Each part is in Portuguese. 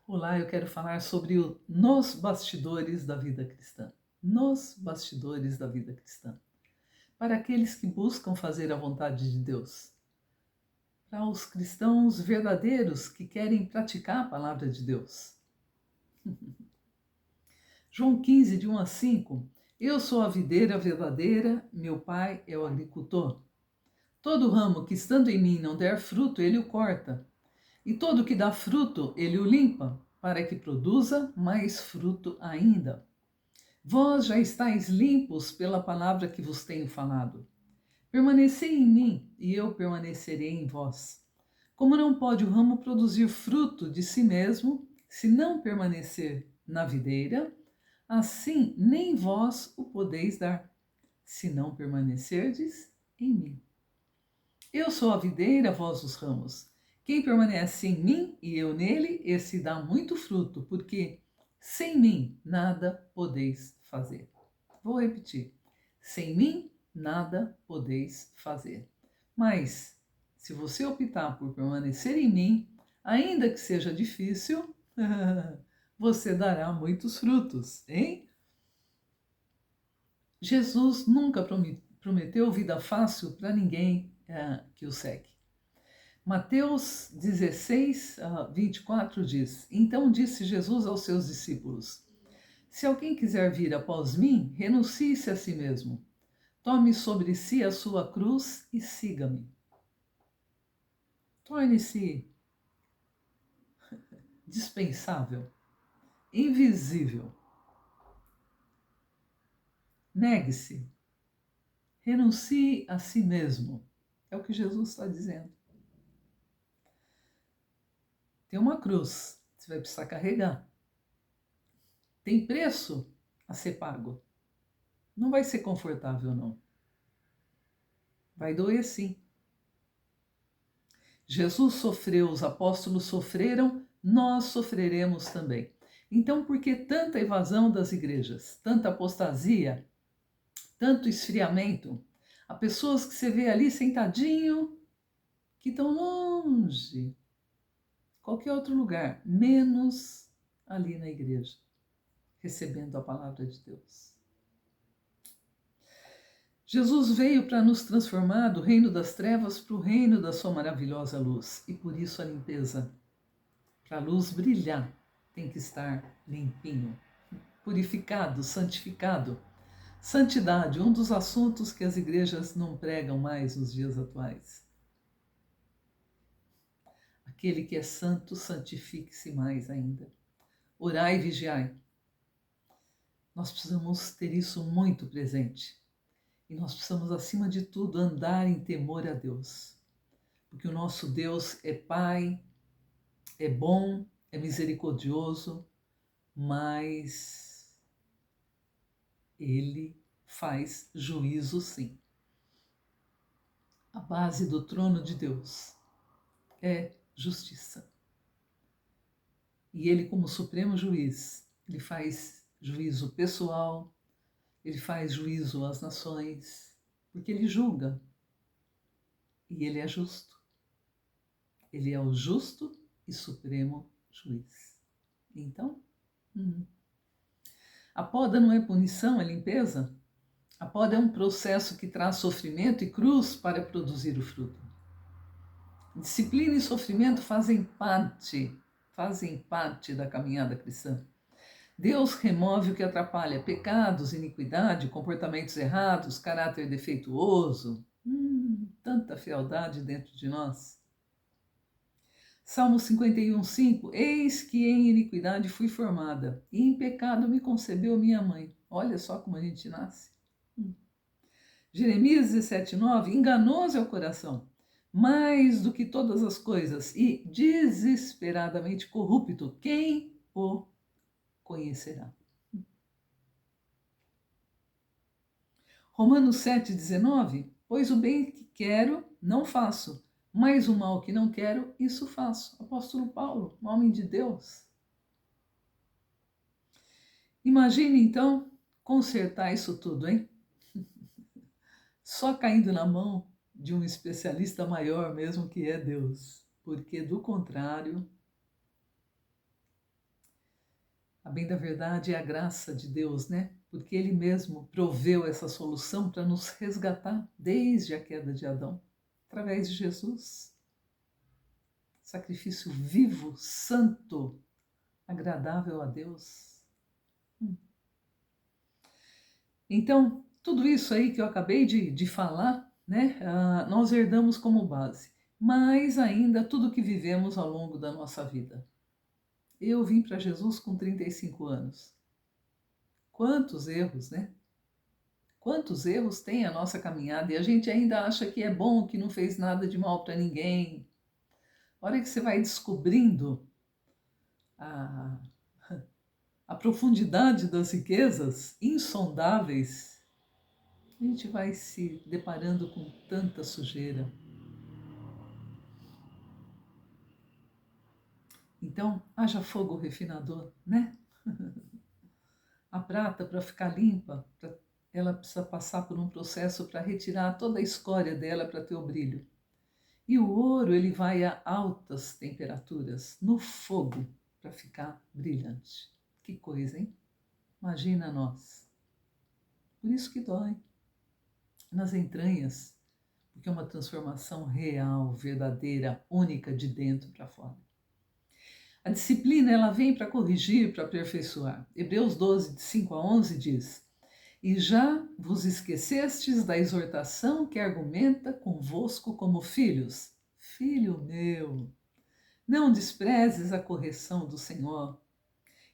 Olá, eu quero falar sobre nos bastidores da vida cristã. Nos bastidores da vida cristã. Para aqueles que buscam fazer a vontade de Deus. Para os cristãos verdadeiros que querem praticar a palavra de Deus. João 15, de 1 a 5. Eu sou a videira verdadeira, meu pai é o agricultor. Todo ramo que estando em mim não der fruto, ele o corta. E todo que dá fruto, ele o limpa, para que produza mais fruto ainda. Vós já estáis limpos pela palavra que vos tenho falado. Permanecei em mim, e eu permanecerei em vós. Como não pode o ramo produzir fruto de si mesmo, se não permanecer na videira, assim nem vós o podeis dar, se não permanecerdes em mim. Eu sou a videira, vós os ramos. Quem permanece em mim e eu nele, esse dá muito fruto, porque sem mim nada podeis fazer. Vou repetir. Sem mim nada podeis fazer. Mas, se você optar por permanecer em mim, ainda que seja difícil, você dará muitos frutos, hein? Jesus nunca prometeu vida fácil para ninguém que o segue. Mateus 16, 24 diz: Então disse Jesus aos seus discípulos: Se alguém quiser vir após mim, renuncie-se a si mesmo. Tome sobre si a sua cruz e siga-me. Torne-se dispensável, invisível. Negue-se. Renuncie a si mesmo. É o que Jesus está dizendo. Tem uma cruz, você vai precisar carregar. Tem preço a ser pago. Não vai ser confortável, não. Vai doer sim. Jesus sofreu, os apóstolos sofreram, nós sofreremos também. Então, por que tanta evasão das igrejas, tanta apostasia, tanto esfriamento? Há pessoas que você vê ali sentadinho, que estão longe, qualquer outro lugar, menos ali na igreja, recebendo a palavra de Deus. Jesus veio para nos transformar do reino das trevas para o reino da sua maravilhosa luz. E por isso a limpeza. Para a luz brilhar, tem que estar limpinho, purificado, santificado. Santidade, um dos assuntos que as igrejas não pregam mais nos dias atuais. Aquele que é santo, santifique-se mais ainda. Orai e vigiai. Nós precisamos ter isso muito presente. E nós precisamos, acima de tudo, andar em temor a Deus. Porque o nosso Deus é Pai, é bom, é misericordioso, mas Ele faz juízo sim. A base do trono de Deus é justiça. E Ele, como supremo juiz, Ele faz juízo pessoal, Ele faz juízo às nações, porque Ele julga. E Ele é justo. Ele é o justo e supremo juiz. Então, a poda não é punição, é limpeza. A poda é um processo que traz sofrimento e cruz para produzir o fruto. Disciplina e sofrimento fazem parte da caminhada cristã. Deus remove o que atrapalha, pecados, iniquidade, comportamentos errados, caráter defeituoso, tanta fealdade dentro de nós. Salmo 51:5, eis que em iniquidade fui formada, e em pecado me concebeu minha mãe. Olha só como a gente nasce. Jeremias 17:9, enganoso é o coração, mais do que todas as coisas, e desesperadamente corrupto, quem o conhecerá? Romanos 7:19, pois o bem que quero, não faço, mas o mal que não quero, isso faço. Apóstolo Paulo, um homem de Deus. Imagine então consertar isso tudo, hein? Só caindo na mão de um especialista maior mesmo, que é Deus. Porque do contrário, A bem da verdade é a graça de Deus, né? Porque Ele mesmo proveu essa solução para nos resgatar desde a queda de Adão, através de Jesus. Sacrifício vivo, santo, agradável a Deus. Então, tudo isso aí que eu acabei de falar, né? Nós herdamos como base, mas ainda tudo que vivemos ao longo da nossa vida. Eu vim para Jesus com 35 anos. Quantos erros, né? Quantos erros tem a nossa caminhada e a gente ainda acha que é bom, que não fez nada de mal para ninguém. A hora que você vai descobrindo a, a profundidade das riquezas insondáveis, a gente vai se deparando com tanta sujeira. Então, haja fogo refinador, né? A prata, para ficar limpa, ela precisa passar por um processo para retirar toda a escória dela para ter o brilho. E o ouro, ele vai a altas temperaturas, no fogo, para ficar brilhante. Que coisa, hein? Imagina nós. Por isso que dói. Nas entranhas, porque é uma transformação real, verdadeira, única, de dentro para fora. A disciplina, ela vem para corrigir, para aperfeiçoar. Hebreus 12, de 5 a 11 diz: E já vos esquecestes da exortação que argumenta convosco como filhos? Filho meu, não desprezes a correção do Senhor,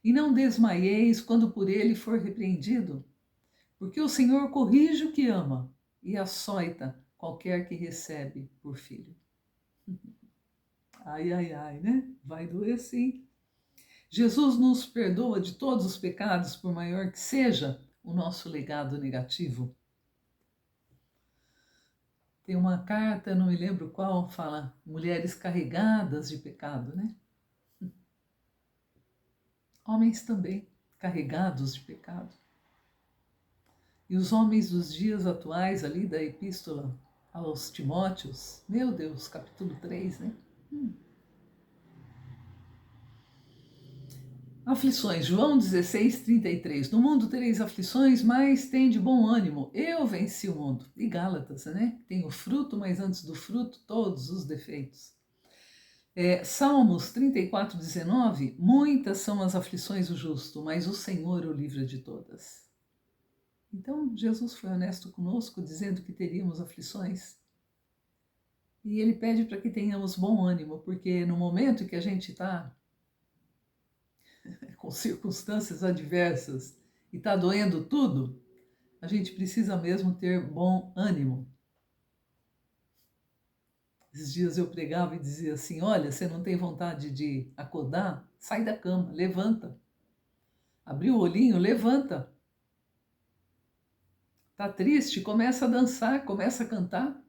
e não desmaieis quando por ele for repreendido, porque o Senhor corrige o que ama e açoita qualquer que recebe por filho. Ai, ai, ai, né? Vai doer sim. Jesus nos perdoa de todos os pecados, por maior que seja o nosso legado negativo. Tem uma carta, não me lembro qual, fala mulheres carregadas de pecado, né? Homens também carregados de pecado. E os homens dos dias atuais, ali da epístola aos Timóteos, meu Deus, capítulo 3, né? Aflições, João 16, 33. No mundo tereis aflições, mas tende bom ânimo. Eu venci o mundo. E Gálatas, né? Tem o fruto, mas antes do fruto, todos os defeitos. Salmos 34, 19. Muitas são as aflições do justo, mas o Senhor o livra de todas. Então, Jesus foi honesto conosco, dizendo que teríamos aflições. E Ele pede para que tenhamos bom ânimo, porque no momento que a gente está com circunstâncias adversas e está doendo tudo, a gente precisa mesmo ter bom ânimo. Esses dias eu pregava e dizia assim: olha, você não tem vontade de acordar? Sai da cama, levanta. Abriu o olhinho, levanta. Tá triste? Começa a dançar, começa a cantar.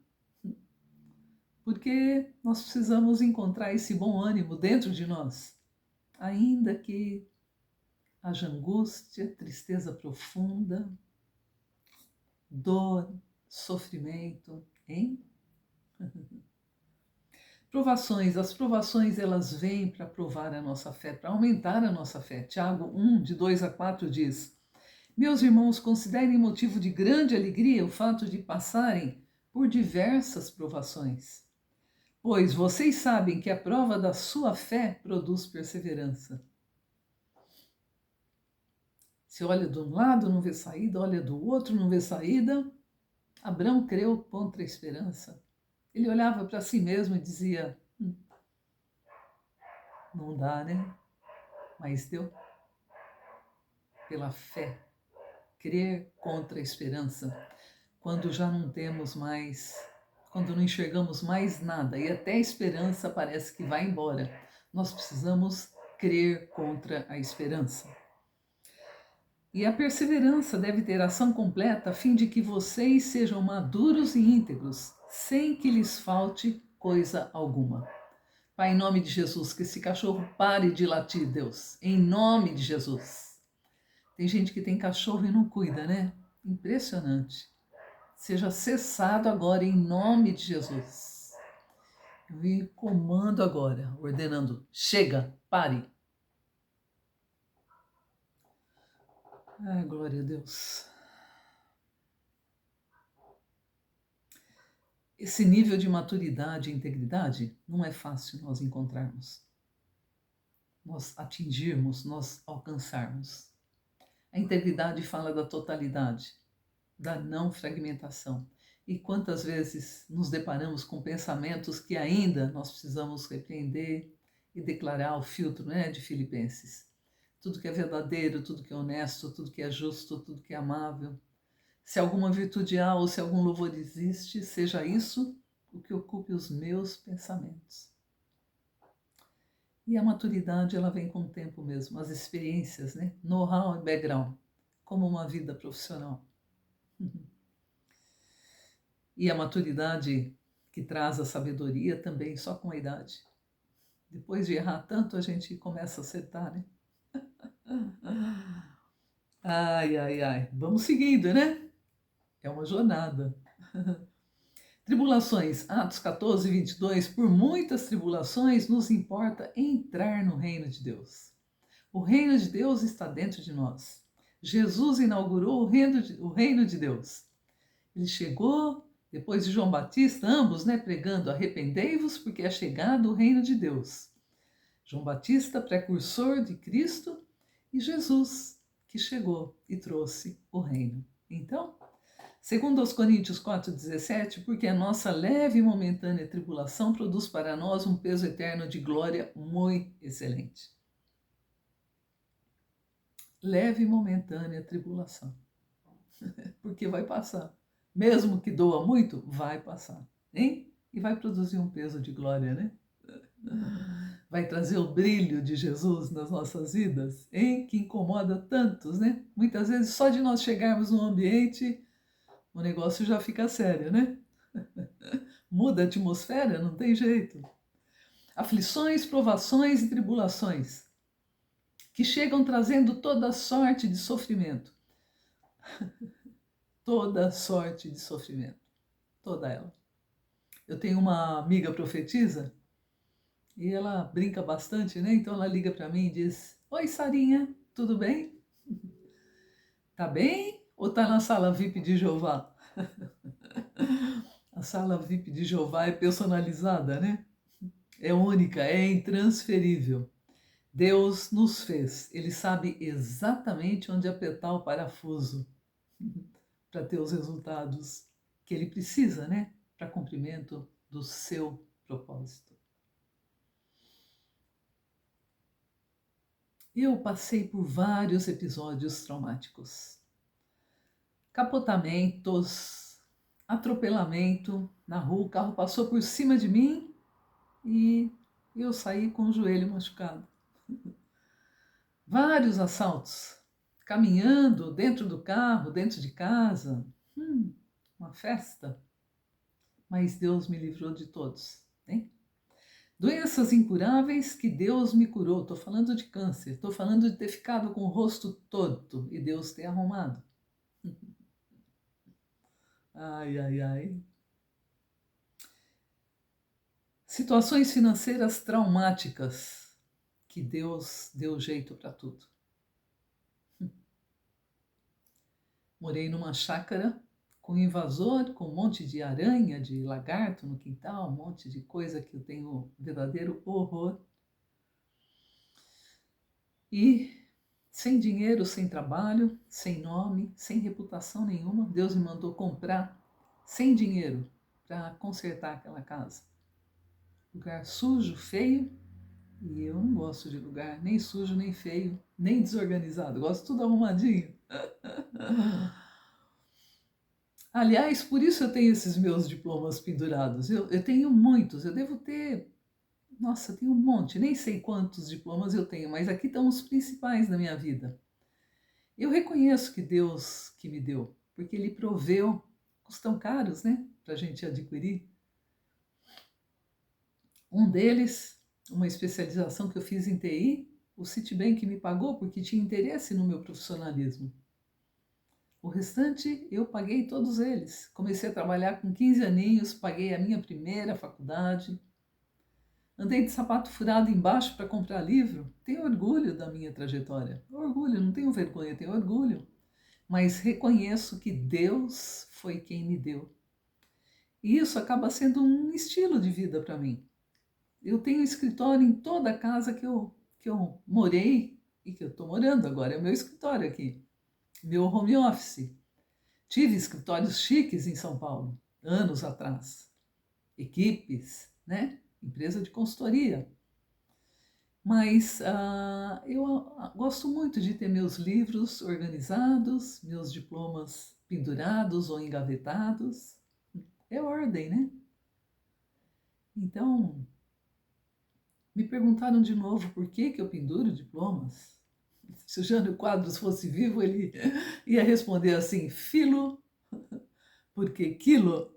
Porque nós precisamos encontrar esse bom ânimo dentro de nós. Ainda que haja angústia, tristeza profunda, dor, sofrimento, hein? Provações, as provações elas vêm para provar a nossa fé, para aumentar a nossa fé. Tiago 1, de 2 a 4 diz: Meus irmãos, considerem motivo de grande alegria o fato de passarem por diversas provações, pois vocês sabem que a prova da sua fé produz perseverança. Se olha de um lado, não vê saída, olha do outro, não vê saída. Abraão creu contra a esperança. Ele olhava para si mesmo e dizia: não dá, né? Mas deu. Pela fé. Crer contra a esperança. Quando já não temos mais, quando não enxergamos mais nada e até a esperança parece que vai embora, nós precisamos crer contra a esperança. E a perseverança deve ter ação completa a fim de que vocês sejam maduros e íntegros, sem que lhes falte coisa alguma. Pai, em nome de Jesus, que esse cachorro pare de latir, Deus. Em nome de Jesus. Tem gente que tem cachorro e não cuida, né? Impressionante. Seja cessado agora, em nome de Jesus. Eu comando agora, ordenando: chega, pare. Ai, glória a Deus. Esse nível de maturidade e integridade não é fácil nós encontrarmos, nós atingirmos, nós alcançarmos. A integridade fala da totalidade, da não fragmentação. E quantas vezes nos deparamos com pensamentos que ainda nós precisamos repreender e declarar o filtro, né, de Filipenses. Tudo que é verdadeiro, tudo que é honesto, tudo que é justo, tudo que é amável. Se alguma virtude há ou se algum louvor existe, seja isso o que ocupe os meus pensamentos. E a maturidade, ela vem com o tempo mesmo, as experiências, né? Know-how e background, como uma vida profissional. E a maturidade que traz a sabedoria também só com a idade. Depois de errar tanto, a gente começa a acertar, né? Ai, ai, ai. Vamos seguindo, né? É uma jornada. Tribulações, Atos 14, 22. Por muitas tribulações nos importa entrar no reino de Deus. O reino de Deus está dentro de nós. Jesus inaugurou o reino de Deus. Ele chegou, depois de João Batista, ambos, né, pregando: arrependei-vos, porque é chegado o reino de Deus. João Batista, precursor de Cristo, e Jesus, que chegou e trouxe o reino. Então, segundo aos Coríntios 4,17, porque a nossa leve e momentânea tribulação produz para nós um peso eterno de glória muito excelente. Leve e momentânea tribulação. Porque vai passar. Mesmo que doa muito, vai passar. Hein? E vai produzir um peso de glória, né? Vai trazer o brilho de Jesus nas nossas vidas, hein? Que incomoda tantos, né? Muitas vezes só de nós chegarmos num ambiente, o negócio já fica sério, né? Muda a atmosfera, não tem jeito. Aflições, provações e tribulações que chegam trazendo toda sorte de sofrimento. Toda sorte de sofrimento. Toda ela. Eu tenho uma amiga profetisa e ela brinca bastante, né? Então ela liga para mim e diz: oi, Sarinha, tudo bem? Tá bem? Ou tá na sala VIP de Jeová? A sala VIP de Jeová é personalizada, né? É única, é intransferível. Deus nos fez, Ele sabe exatamente onde apertar o parafuso para ter os resultados que Ele precisa, né? Para cumprimento do seu propósito. Eu passei por vários episódios traumáticos. Capotamentos, atropelamento na rua, o carro passou por cima de mim e eu saí com o joelho machucado. Vários assaltos, caminhando dentro do carro, dentro de casa. Uma festa. Mas Deus me livrou de todos, hein? Doenças incuráveis que Deus me curou. Estou falando de câncer, estou falando de ter ficado com o rosto torto e Deus ter arrumado. Ai, ai, ai. Situações financeiras traumáticas que Deus deu jeito para tudo. Morei numa chácara com invasor, com um monte de aranha, de lagarto no quintal, um monte de coisa que eu tenho verdadeiro horror. E sem dinheiro, sem trabalho, sem nome, sem reputação nenhuma, Deus me mandou comprar sem dinheiro para consertar aquela casa. Lugar sujo, feio, e eu não gosto de lugar nem sujo, nem feio, nem desorganizado, gosto tudo arrumadinho. Aliás, por isso eu tenho esses meus diplomas pendurados. Eu tenho muitos, eu devo ter. Nossa, eu tenho um monte, nem sei quantos diplomas eu tenho, mas aqui estão os principais da minha vida. Eu reconheço que Deus que me deu, porque Ele proveu, custam caros, né, para a gente adquirir. Um deles, uma especialização que eu fiz em TI, o Citibank me pagou porque tinha interesse no meu profissionalismo. O restante eu paguei todos eles. Comecei a trabalhar com 15 aninhos, paguei a minha primeira faculdade. Andei de sapato furado embaixo para comprar livro. Tenho orgulho da minha trajetória. Orgulho, não tenho vergonha, tenho orgulho. mas reconheço que Deus foi quem me deu. E isso acaba sendo um estilo de vida para mim. Eu tenho escritório em toda a casa que eu morei e que eu estou morando agora. É o meu escritório aqui, meu home office. Tive escritórios chiques em São Paulo, anos atrás. Equipes, né? Empresa de consultoria. Mas eu gosto muito de ter meus livros organizados, meus diplomas pendurados ou engavetados. É ordem, né? Então, me perguntaram de novo por que eu penduro diplomas. Se o Jânio Quadros fosse vivo, ele ia responder assim: filo, porque quilo.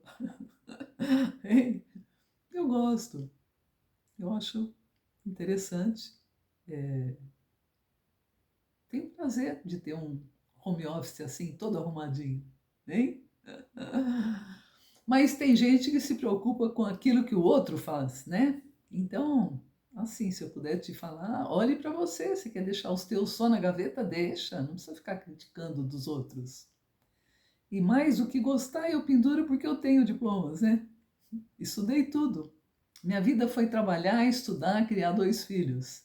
Eu gosto, eu acho interessante. Tenho prazer de ter um home office assim, todo arrumadinho, hein? Mas tem gente que se preocupa com aquilo que o outro faz, né? Então, assim, se eu puder te falar, olhe para você. Se quer deixar os teus só na gaveta, deixa. Não precisa ficar criticando dos outros. E mais do que gostar, eu penduro porque eu tenho diplomas, né? Estudei tudo. Minha vida foi trabalhar, estudar, criar 2 filhos.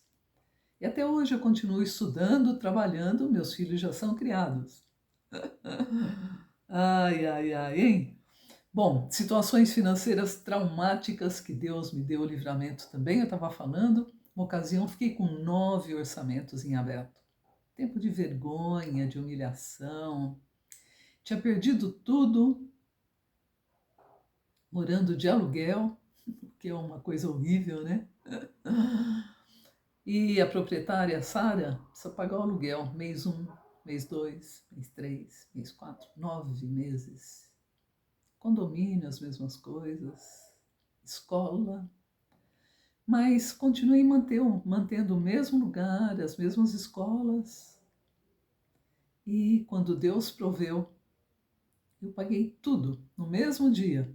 E até hoje eu continuo estudando, trabalhando, meus filhos já são criados. Ai, ai, ai, hein? Bom, situações financeiras traumáticas que Deus me deu o livramento também, eu estava falando. Uma ocasião, fiquei com 9 orçamentos em aberto. Tempo de vergonha, de humilhação. Tinha perdido tudo, morando de aluguel, que é uma coisa horrível, né? E a proprietária, Sara, precisa pagar o aluguel, mês 1, mês 2, mês 3, mês 4, 9 meses. Condomínio, as mesmas coisas, escola. Mas continuei mantendo o mesmo lugar, as mesmas escolas. E quando Deus proveu, eu paguei tudo no mesmo dia.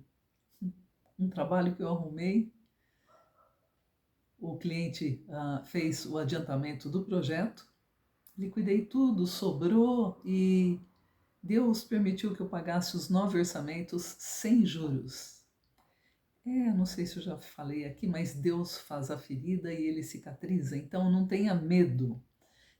Um trabalho que eu arrumei, o cliente fez o adiantamento do projeto, liquidei tudo, sobrou e Deus permitiu que eu pagasse os 9 orçamentos sem juros. Não sei se eu já falei aqui, mas Deus faz a ferida e ele cicatriza. Então não tenha medo.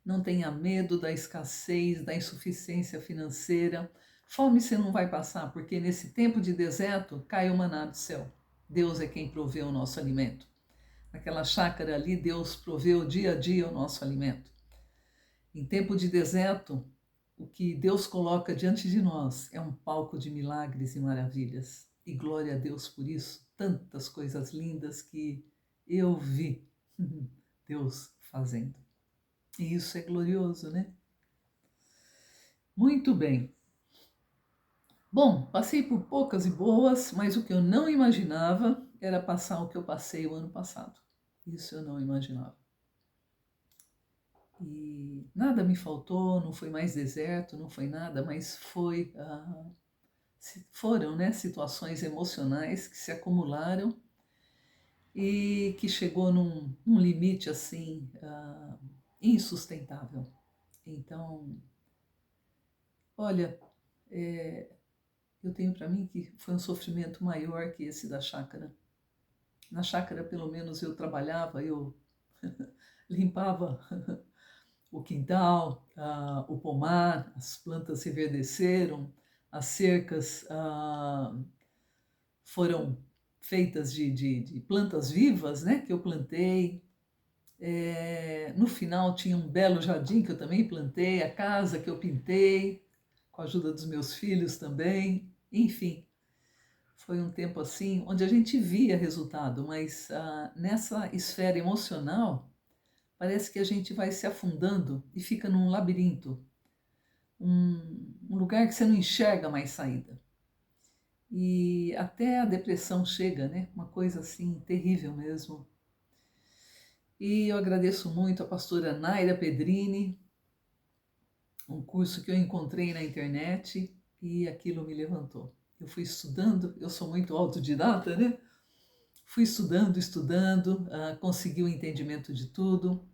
Não tenha medo da escassez, da insuficiência financeira. Fome você não vai passar, porque nesse tempo de deserto cai o maná do céu. Deus é quem provê o nosso alimento. Naquela chácara ali, Deus proveu dia a dia o nosso alimento. Em tempo de deserto, o que Deus coloca diante de nós é um palco de milagres e maravilhas. E glória a Deus por isso. Tantas coisas lindas que eu vi Deus fazendo. E isso é glorioso, né? Muito bem. Bom, passei por poucas e boas, mas o que eu não imaginava era passar o que eu passei o ano passado. Isso eu não imaginava. E nada me faltou, não foi mais deserto, não foi nada, mas foram, né, situações emocionais que se acumularam e que chegou num limite assim insustentável. Então, olha, eu tenho para mim que foi um sofrimento maior que esse da chácara. Na chácara, pelo menos, eu trabalhava, eu limpava o quintal, o pomar, as plantas reverdeceram, as cercas foram feitas de plantas vivas, né, que eu plantei. No final tinha um belo jardim que eu também plantei, a casa que eu pintei, com a ajuda dos meus filhos também. Enfim, foi um tempo assim onde a gente via resultado, mas nessa esfera emocional parece que a gente vai se afundando e fica num labirinto, um lugar que você não enxerga mais saída. E até a depressão chega, né? Uma coisa assim terrível mesmo. E eu agradeço muito a pastora Naira Pedrini, um curso que eu encontrei na internet e aquilo me levantou. Eu fui estudando, eu sou muito autodidata, né? Fui estudando, consegui o entendimento de tudo.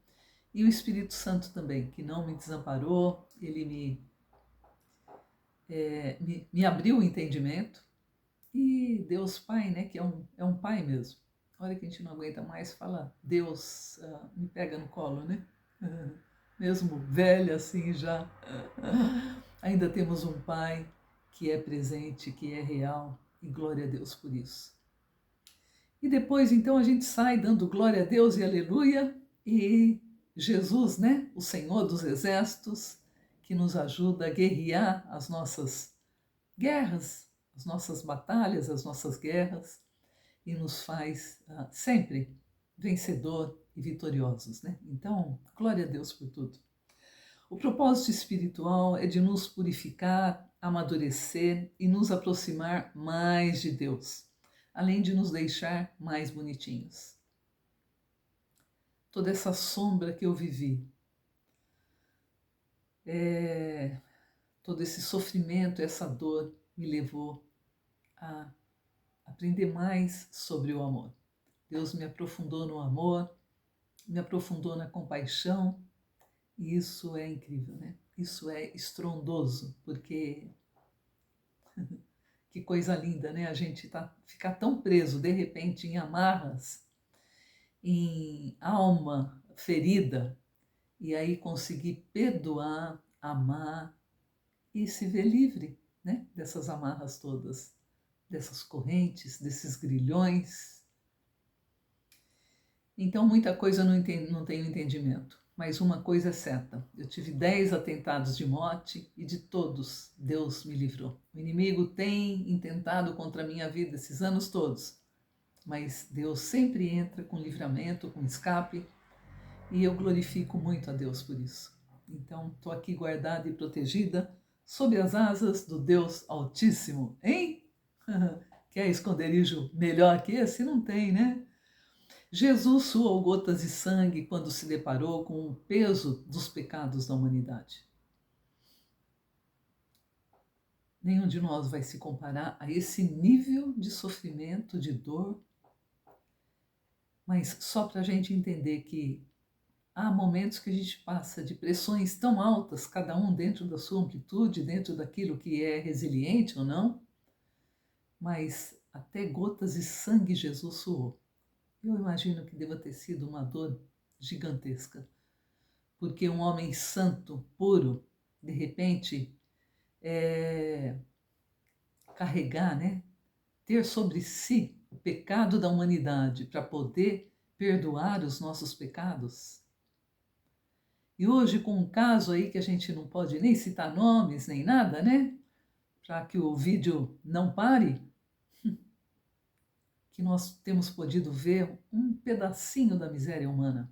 E o Espírito Santo também, que não me desamparou, ele me abriu o entendimento. E Deus Pai, né, que é um pai mesmo. Olha que a gente não aguenta mais, fala, Deus me pega no colo, né? Mesmo velha assim já, ainda temos um pai que é presente, que é real, e glória a Deus por isso. E depois, então, a gente sai dando glória a Deus e aleluia, e Jesus, né, o Senhor dos Exércitos, que nos ajuda a guerrear as nossas guerras, as nossas batalhas, as nossas guerras, e nos faz sempre vencedor e vitoriosos, né? Então, glória a Deus por tudo. O propósito espiritual é de nos purificar, amadurecer e nos aproximar mais de Deus, além de nos deixar mais bonitinhos. Toda essa sombra que eu vivi, todo esse sofrimento, essa dor me levou a aprender mais sobre o amor. Deus me aprofundou no amor, me aprofundou na compaixão, e isso é incrível, né? Isso é estrondoso, porque que coisa linda, né? A gente ficar tão preso, de repente, em amarras, em alma ferida, e aí conseguir perdoar, amar e se ver livre, né? Dessas amarras todas, dessas correntes, desses grilhões. Então, muita coisa eu não tenho entendimento. Mas uma coisa é certa, eu tive 10 atentados de morte e de todos Deus me livrou. O inimigo tem intentado contra a minha vida esses anos todos, mas Deus sempre entra com livramento, com escape, e eu glorifico muito a Deus por isso. Então, estou aqui guardada e protegida sob as asas do Deus Altíssimo, hein? Quer esconderijo melhor que esse? Não tem, né? Jesus suou gotas de sangue quando se deparou com o peso dos pecados da humanidade. Nenhum de nós vai se comparar a esse nível de sofrimento, de dor, mas só para a gente entender que há momentos que a gente passa de pressões tão altas, cada um dentro da sua amplitude, dentro daquilo que é resiliente ou não, mas até gotas de sangue Jesus suou. Eu imagino que deva ter sido uma dor gigantesca, porque um homem santo, puro, de repente, carregar, né? Ter sobre si o pecado da humanidade para poder perdoar os nossos pecados. E hoje, com um caso aí que a gente não pode nem citar nomes, nem nada, né? Para que o vídeo não pare, que nós temos podido ver um pedacinho da miséria humana.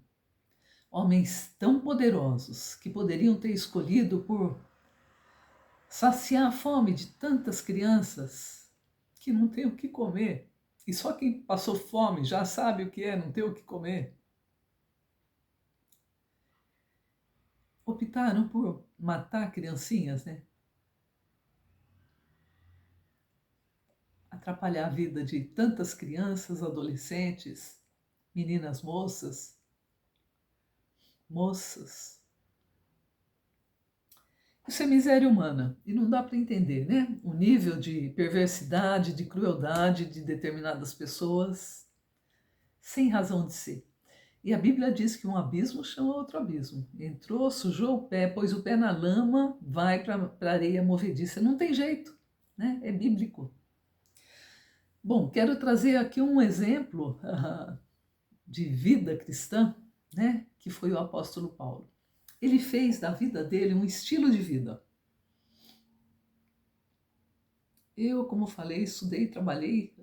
Homens tão poderosos que poderiam ter escolhido por saciar a fome de tantas crianças que não têm o que comer. E só quem passou fome já sabe o que é não ter o que comer. Optaram por matar criancinhas, né? Atrapalhar a vida de tantas crianças, adolescentes, meninas moças. Isso é miséria humana e não dá para entender, né? O nível de perversidade, de crueldade de determinadas pessoas, sem razão de ser. E a Bíblia diz que um abismo chama outro abismo. Entrou, sujou o pé, pôs o pé na lama, vai para a areia movediça. Não tem jeito, né? É bíblico. Bom, quero trazer aqui um exemplo de vida cristã, né? Que foi o apóstolo Paulo. Ele fez da vida dele um estilo de vida. Eu, como falei, estudei, trabalhei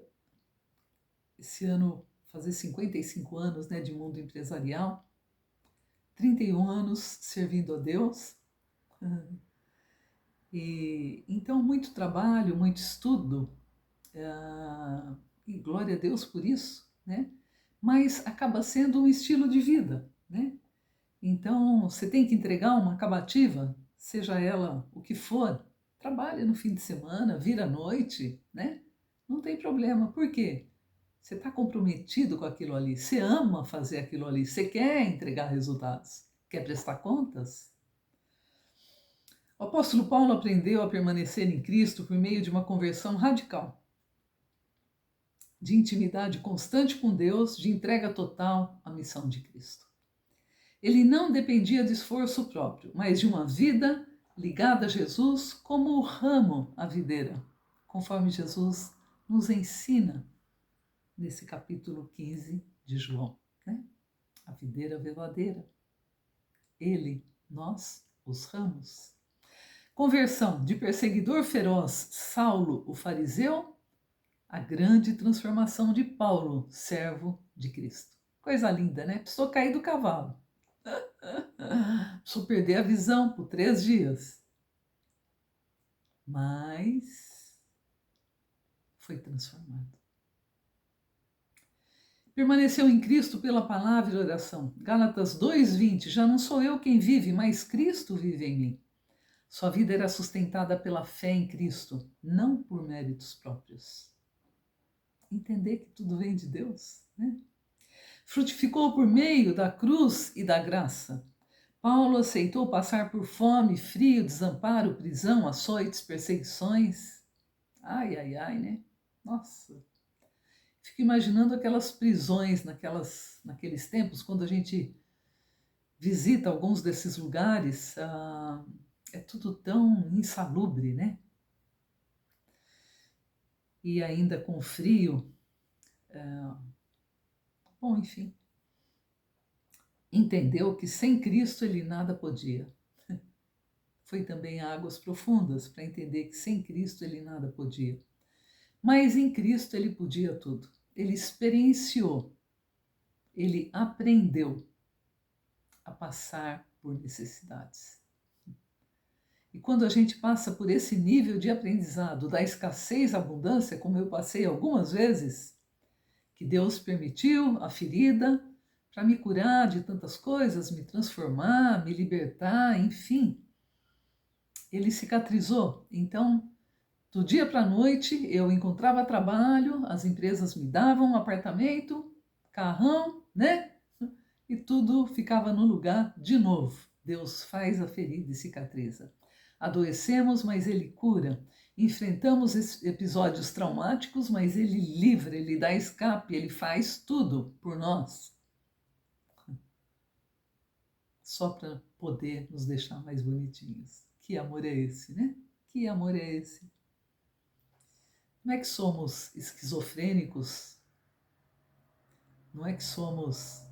esse ano, fazer 55 anos, né, de mundo empresarial, 31 anos servindo a Deus. E então muito trabalho, muito estudo, e glória a Deus por isso, né? Mas acaba sendo um estilo de vida, né? Então você tem que entregar uma acabativa, seja ela o que for, trabalha no fim de semana, vira à noite, né? Não tem problema. Por quê? Você está comprometido com aquilo ali, você ama fazer aquilo ali, você quer entregar resultados, quer prestar contas. O apóstolo Paulo aprendeu a permanecer em Cristo por meio de uma conversão radical, de intimidade constante com Deus, de entrega total à missão de Cristo. Ele não dependia de esforço próprio, mas de uma vida ligada a Jesus como o ramo à videira, conforme Jesus nos ensina nesse capítulo 15 de João, né? A videira verdadeira. Ele, nós, os ramos. Conversão de perseguidor feroz Saulo, o fariseu, a grande transformação de Paulo, servo de Cristo. Coisa linda, né? Precisou cair do cavalo. Precisou perder a visão por 3 dias. Mas foi transformado. Permaneceu em Cristo pela palavra e oração. Gálatas 2:20. Já não sou eu quem vive, mas Cristo vive em mim. Sua vida era sustentada pela fé em Cristo, não por méritos próprios. Entender que tudo vem de Deus, né? Frutificou por meio da cruz e da graça. Paulo aceitou passar por fome, frio, desamparo, prisão, açoites, perseguições. Ai, ai, ai, né? Nossa. Fico imaginando aquelas prisões naqueles tempos, quando a gente visita alguns desses lugares, é tudo tão insalubre, né? E ainda com frio. Bom, enfim. Entendeu que sem Cristo ele nada podia. Foi também a águas profundas para entender que sem Cristo ele nada podia. Mas em Cristo ele podia tudo. Ele experienciou, ele aprendeu a passar por necessidades. E quando a gente passa por esse nível de aprendizado da escassez à abundância, como eu passei algumas vezes, que Deus permitiu a ferida para me curar de tantas coisas, me transformar, me libertar, enfim, ele cicatrizou. Então, do dia para a noite, eu encontrava trabalho, as empresas me davam um apartamento, carrão, né? E tudo ficava no lugar de novo. Deus faz a ferida e cicatriza. Adoecemos, mas Ele cura. Enfrentamos episódios traumáticos, mas Ele livra, Ele dá escape, Ele faz tudo por nós. Só para poder nos deixar mais bonitinhos. Que amor é esse, né? Que amor é esse? Não é que somos esquizofrênicos, não é que somos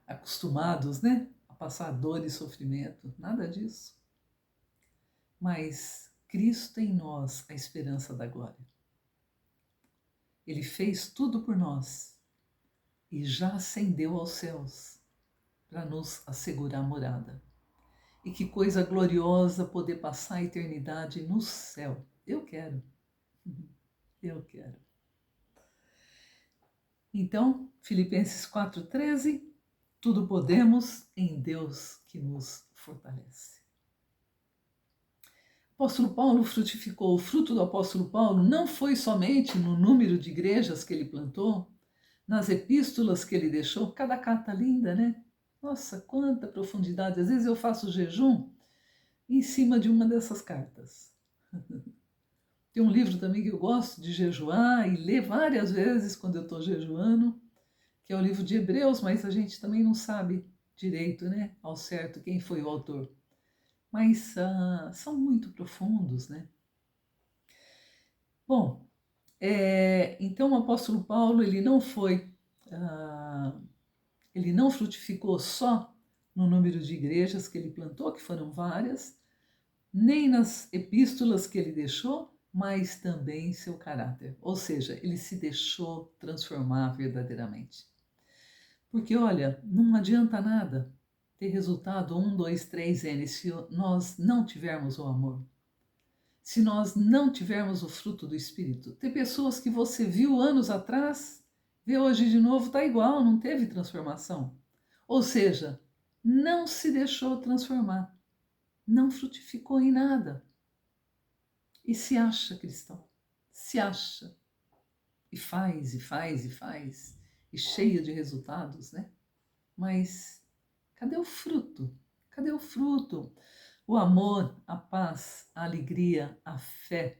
acostumados, né, a passar dor e sofrimento, nada disso. Mas Cristo em nós, a esperança da glória. Ele fez tudo por nós e já ascendeu aos céus para nos assegurar morada. E que coisa gloriosa poder passar a eternidade no céu. Eu quero. Eu quero. Então, Filipenses 4:13, tudo podemos em Deus que nos fortalece. O apóstolo Paulo frutificou. O fruto do apóstolo Paulo não foi somente no número de igrejas que ele plantou, nas epístolas que ele deixou, cada carta linda, né? Nossa, quanta profundidade. Às vezes eu faço jejum em cima de uma dessas cartas. Tem um livro também que eu gosto de jejuar e ler várias vezes quando eu estou jejuando, que é o livro de Hebreus, mas a gente também não sabe direito, né, ao certo quem foi o autor. Mas são muito profundos, né? Bom, então o apóstolo Paulo, ele não frutificou só no número de igrejas que ele plantou, que foram várias, nem nas epístolas que ele deixou, mas também em seu caráter. Ou seja, ele se deixou transformar verdadeiramente. Porque, olha, não adianta nada ter resultado 1, 2, 3 N se nós não tivermos o amor. Se nós não tivermos o fruto do Espírito. Tem pessoas que você viu anos atrás, vê hoje de novo, está igual, não teve transformação. Ou seja, não se deixou transformar, não frutificou em nada. E se acha cristão, se acha. E faz, e faz, e faz, e cheio de resultados, né? Mas cadê o fruto? Cadê o fruto? o amor, a paz, a alegria, a fé,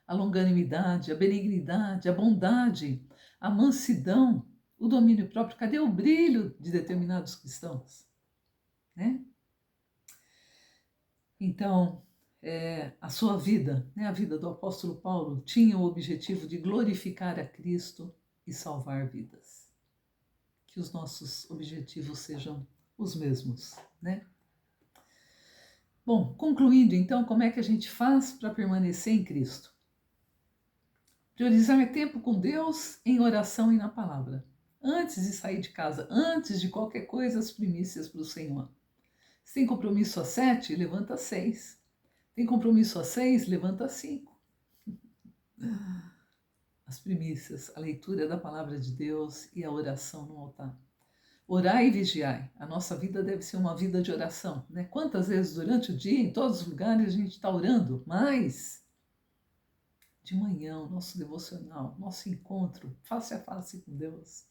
a longanimidade, a benignidade, a bondade, a mansidão, o domínio próprio. Cadê o brilho de determinados cristãos? Né? Então, a sua vida, né, a vida do apóstolo Paulo, tinha o objetivo de glorificar a Cristo e salvar vidas. Que os nossos objetivos sejam os mesmos, né? Bom, concluindo então, como é que a gente faz para permanecer em Cristo? Priorizar tempo com Deus em oração e na palavra. Antes de sair de casa, antes de qualquer coisa, as primícias para o Senhor. Se tem compromisso às 7, levanta às 6. Tem compromisso às 6, levanta às 5. As primícias, a leitura da palavra de Deus e a oração no altar. Orai e vigiai. A nossa vida deve ser uma vida de oração, né? Quantas vezes durante o dia, em todos os lugares, a gente está orando, mas de manhã, o nosso devocional, nosso encontro face a face com Deus.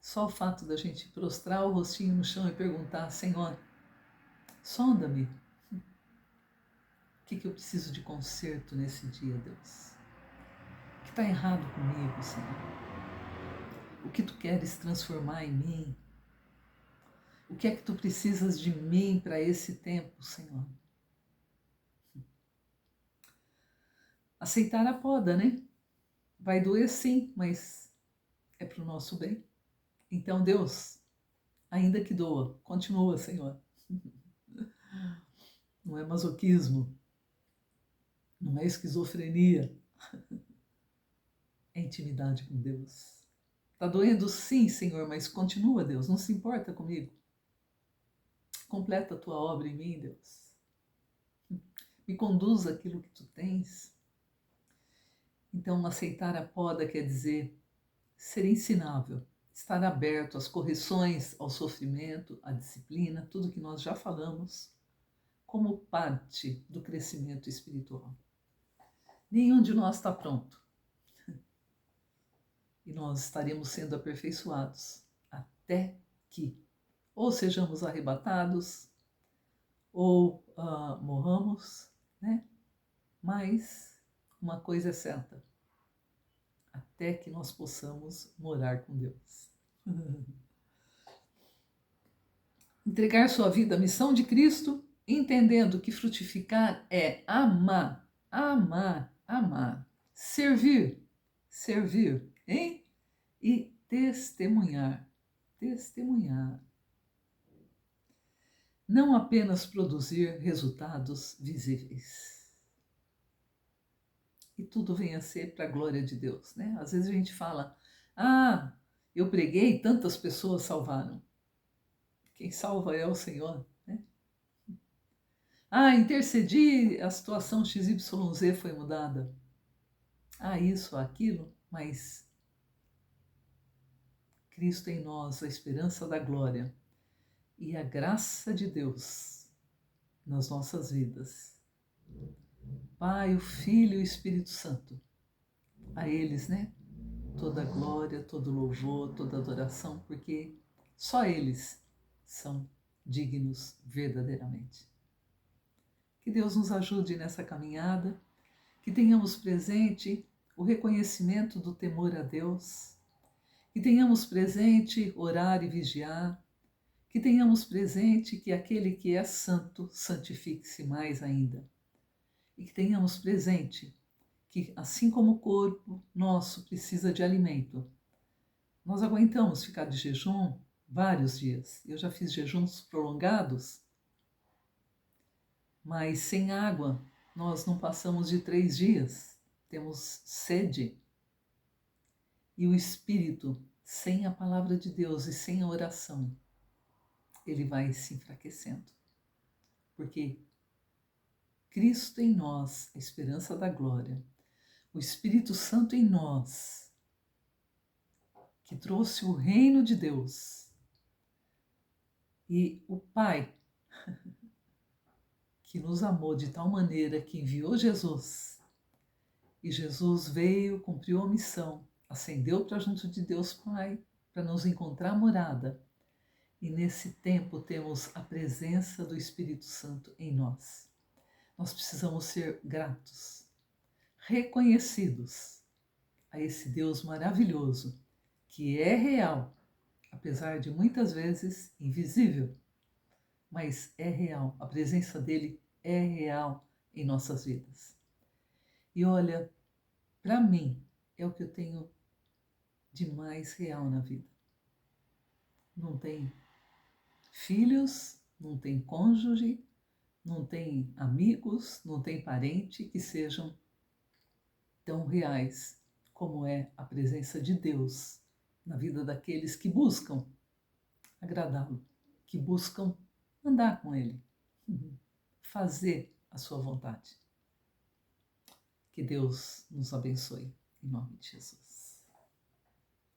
Só o fato da gente prostrar o rostinho no chão e perguntar: Senhor, sonda-me. O que eu preciso de conserto nesse dia, Deus? O que está errado comigo, Senhor? O que tu queres transformar em mim? O que é que tu precisas de mim para esse tempo, Senhor? Aceitar a poda, né? Vai doer sim, mas é para o nosso bem. Então, Deus, ainda que doa, continua, Senhor. Não é masoquismo, não é esquizofrenia, é intimidade com Deus. Está doendo sim, Senhor, mas continua, Deus, não se importa comigo. Completa a tua obra em mim, Deus. Me conduz àquilo que tu tens. Então, aceitar a poda quer dizer ser ensinável, estar aberto às correções, ao sofrimento, à disciplina, tudo que nós já falamos, como parte do crescimento espiritual. Nenhum de nós está pronto. E nós estaremos sendo aperfeiçoados até que ou sejamos arrebatados ou morramos, né? Mas uma coisa é certa, até que nós possamos morar com Deus. Entregar sua vida à missão de Cristo, entendendo que frutificar é amar, amar, amar, servir, servir, hein? E testemunhar, testemunhar. Não apenas produzir resultados visíveis. E tudo vem a ser para a glória de Deus, né? Às vezes a gente fala, eu preguei e tantas pessoas salvaram. Quem salva é o Senhor, né? Intercedi, a situação XYZ foi mudada. Isso, aquilo, mas Cristo em nós, a esperança da glória e a graça de Deus nas nossas vidas. Pai, o Filho e o Espírito Santo. A eles, né? Toda glória, todo louvor, toda adoração, porque só eles são dignos verdadeiramente. Que Deus nos ajude nessa caminhada, que tenhamos presente o reconhecimento do temor a Deus, que tenhamos presente orar e vigiar, que tenhamos presente que aquele que é santo santifique-se mais ainda, e que tenhamos presente que, assim como o corpo nosso precisa de alimento, nós aguentamos ficar de jejum vários dias. Eu já fiz jejuns prolongados, mas sem água nós não passamos de 3 dias. Temos sede. E o espírito, sem a palavra de Deus e sem a oração, ele vai se enfraquecendo. Porque Cristo em nós, a esperança da glória, o Espírito Santo em nós, que trouxe o reino de Deus, e o Pai, que nos amou de tal maneira que enviou Jesus, e Jesus veio, cumpriu a missão, ascendeu para junto de Deus Pai, para nos encontrar morada, E nesse tempo temos a presença do Espírito Santo em nós. Nós precisamos ser gratos, reconhecidos a esse Deus maravilhoso, que é real, apesar de muitas vezes invisível, mas é real. A presença dele é real em nossas vidas. E olha, para mim, é o que eu tenho de mais real na vida. Não tem filhos, não tem cônjuge, não tem amigos, não tem parente que sejam tão reais como é a presença de Deus na vida daqueles que buscam agradá-lo, que buscam andar com Ele, fazer a sua vontade. Que Deus nos abençoe, em nome de Jesus.